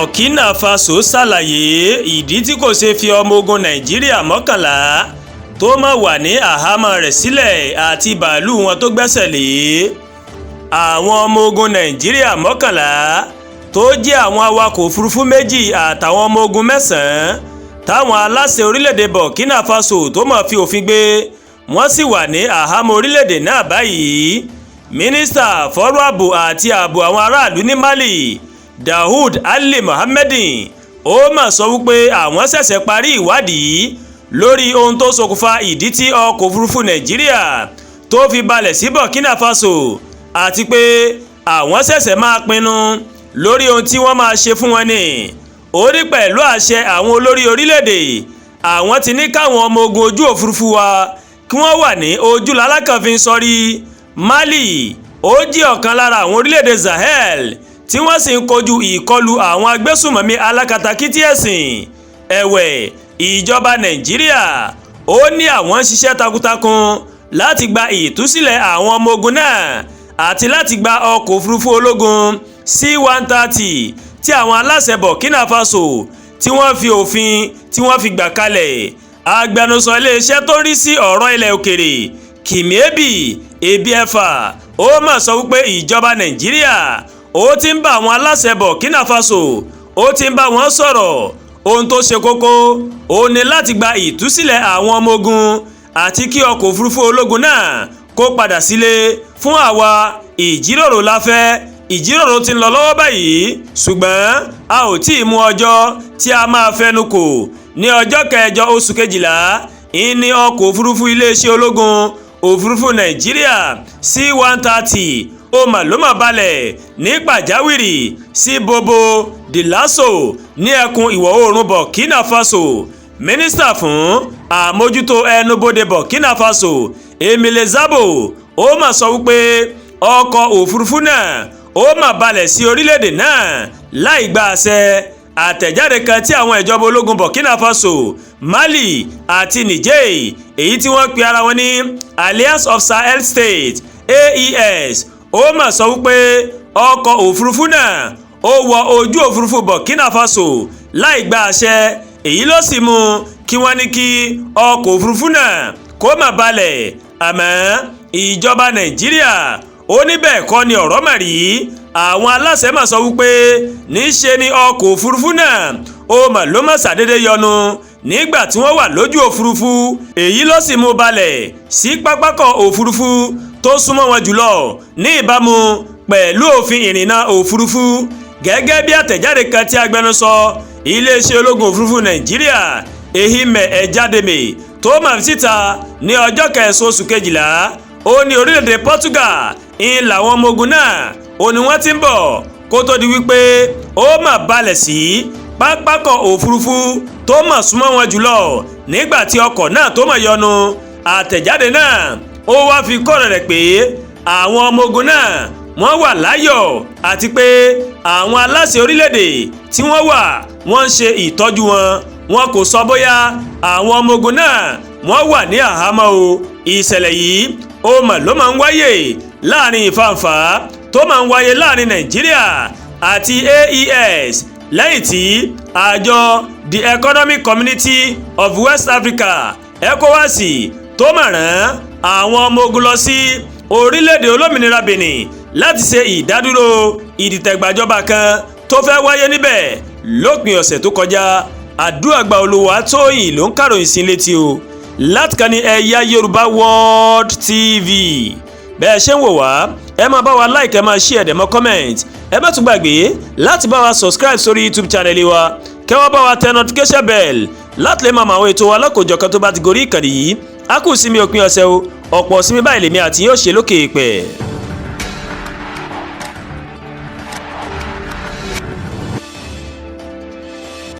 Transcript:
Burkina Faso ṣàlàyé ìdí tí kò ṣe fi ọmọ ogun Nàìjíríà 11 tó máa wà ní àhámọ́ rẹ̀ sílẹ̀ àti bàálù wọn tó gbẹ́sẹ̀ lé. Àwọn ọmọ ogun Nàìjíríà 11 tó jẹ́ àwọn awakọ̀ òfurufú 2 àtàwọn ọmọ ogun 9 táwọn aláṣẹ orílẹ̀-èdè Burkina Faso tó máa fi òfin gbé wọ́n sì wà ní àhámọ́ orílẹ̀-èdè náà báyìí. Mínísítà fọ́rọ̀ ààbò àti ààbò àwọn aráàlú ní Mali Daoud Ali Mohamedin ó mà sọ wípé àwọn ṣẹ̀ṣẹ̀ parí ìwádìí lórí ohun tó ṣokùnfà ìdí tí ọkọ̀ òfurufú Nàìjíríà tó fi balẹ̀ sí Burkina Faso àti pé àwọn ṣẹ̀ṣẹ̀ máa pinnu lórí ohun tí wọ́n máa ṣe fún wọn ni. Ó ní pẹ̀lú àṣẹ àwọn olórí orílẹ̀-èdè àwọn ti ní káwọn ọmọ ogun ojú òfurufú wa kí wọ́n wà ní ojú lalákànfin sọ́rí. Mali ó jẹ́ ọ̀kan lára àwọn orílẹ̀-èdè Sahel tí wọ́n sì ń kojú ìkọlù àwọn agbésùmọ̀mí alákatakítí ẹ̀sìn. Ẹ̀wẹ̀ ìjọba Nàìjíríà ó ní àwọn ń ṣiṣẹ́ takuntakun láti gba ìtúsílẹ̀ àwọn ọmọ ogun náà àti láti gba ọkọ̀ òfurufú ológun C-130 tí àwọn aláṣẹ Burkina Faso tí wọ́n fi òfin tí wọ́n fi gbà kalẹ̀. Agbẹnusọ iléeṣẹ́ tó ń rí sí ọ̀rọ̀ ilẹ̀ òkèrè Kìmíẹ́bì Ebiẹ̀fà ó mà sọ wípé ìjọba Nàìjíríà ó ti ń bá àwọn aláṣẹ Burkina Faso ó ti ń bá wọn sọ̀rọ̀. Ohun tó ṣe kókó ó ní láti gba ìtúsílẹ̀ àwọn ọmọ ogun àti kí ọkọ̀ òfurufú ológun náà kó padà sílé fún àwa. Ìjíròrò la fẹ́, ìjíròrò ti ń lọ lọ́wọ́ báyìí ṣùgbọ́n a ò tí ì mú ọjọ́ tí a máa fẹnu kò. Ní ọjọ́ 8 oṣù kejìlá ìní ọkọ̀ òfurufú iléeṣẹ́ ológun òfurufú Nàìjíríà C-130 ó mà ló mà balẹ̀ ní pàjáwìrì sí Bobo Dioulasso ní ẹkùn ìwọ̀ oòrùn Burkina Faso. Mínísítà fún àmójútó ẹnubodè Burkina Faso Emile Zabo ó mà sọ wípé ọkọ̀ òfurufú náà ó mà balẹ̀ sí orílẹ̀-èdè náà láì gba àṣẹ. Àtẹ̀jáde kan tí àwọn ìjọba ológun Burkina Faso, Mali àti Niger èyí tí wọ́n pe ara wọn ní Alliance of Sahel States AES ó mà sọ wípé ọkọ̀ òfurufú náà ó wọ ojú òfurufú Burkina Faso láì gba àṣẹ. Èyí ló sì mú kí wọ́n ní kí ọkọ̀ òfurufú náà kó má balẹ̀. Àmọ́ ìjọba Nàìjíríà ó ní bẹ́ẹ̀ kọ́ ni ọ̀rọ̀ mà rí. Àwọn aláṣẹ mà sọ wípé níṣe ni ọkọ̀ òfurufú náà ó mà ló mà ṣàdédé yọnu nígbà tí wọ́n wà lójú òfurufú. Èyí ló sì mú balẹ̀ sí pápákọ̀ òfurufú tó súnmọ́ wọn jùlọ ní ìbámu pẹ̀lú òfin ìrìnnà òfurufú. Gẹ́gẹ́ bí àtẹ̀jáde kan tí agbẹnusọ iléeṣẹ́ ológun òfurufú Nàìjíríà Ehime Ejademe tó mà fi síta ní ọjọ́ 9 oṣù kejìlá ó ní orílẹ̀-èdè Portugal ń làwọn ọmọ ogun náà ó ní wọ́n ti ń bọ̀ kó tó di wípé ó mà balẹ̀ sí pápákọ̀ òfurufú tó mà súnmọ́ wọn jùlọ nígbà tí ọkọ̀ náà tó mà yọnu. Àtẹ̀jáde náà ó wá fi kọ́rọ̀ rẹ̀ pé àwọn ọmọ ogun náà wọ́n wà láyọ̀ àti pé àwọn aláṣẹ orílẹ̀-èdè tí wọ́n wà wọ́n ń ṣe ìtọ́jú wọn kò sọ bóyá àwọn ọmọ ogun náà wọ́n wà ní àhámọ́ o. Ìṣẹ̀lẹ̀ yìí ó mà ló máa ń wáyé láàrin ìfàǹfà tó máa ń wáyé láàrin Nàìjíríà àti AES lẹ́yìn tí àjọ the Economic Community of West Africa ECOWAS tó mà rán àwọn ọmọ ogun lọ sí orílẹ̀-èdè olómìnira Benin láti ṣe ìdádúró ìdìtẹ̀gbàjọba kan tó fẹ́ wáyé níbẹ̀ lópin ọ̀sẹ̀ tó kọjá. Àdúràgbà Olúwatóyìn ló ń kàròyìn sí létí o láti kàn ní eyayorubaworldtv. Bẹ́ẹ̀ ṣe ń wò wá ẹ máa bá wa like ẹ máa share ẹ dẹ̀ máa comment. Ẹ má tún gbàgbé láti bá wa subscribe sórí YouTube channel wa kẹ́ wọ́n bá wa tẹ notification bell láti lè máa mọ àwọn ètò wa lọ́kọ̀ọ́jọ̀kan tó bá ti gorí ìkànnì yìí. A kù sí mi òpin ọ̀sẹ̀ o ọ̀pọ̀ sí mi báyìí lèmi àti yóò ṣe lókè èèpẹ̀.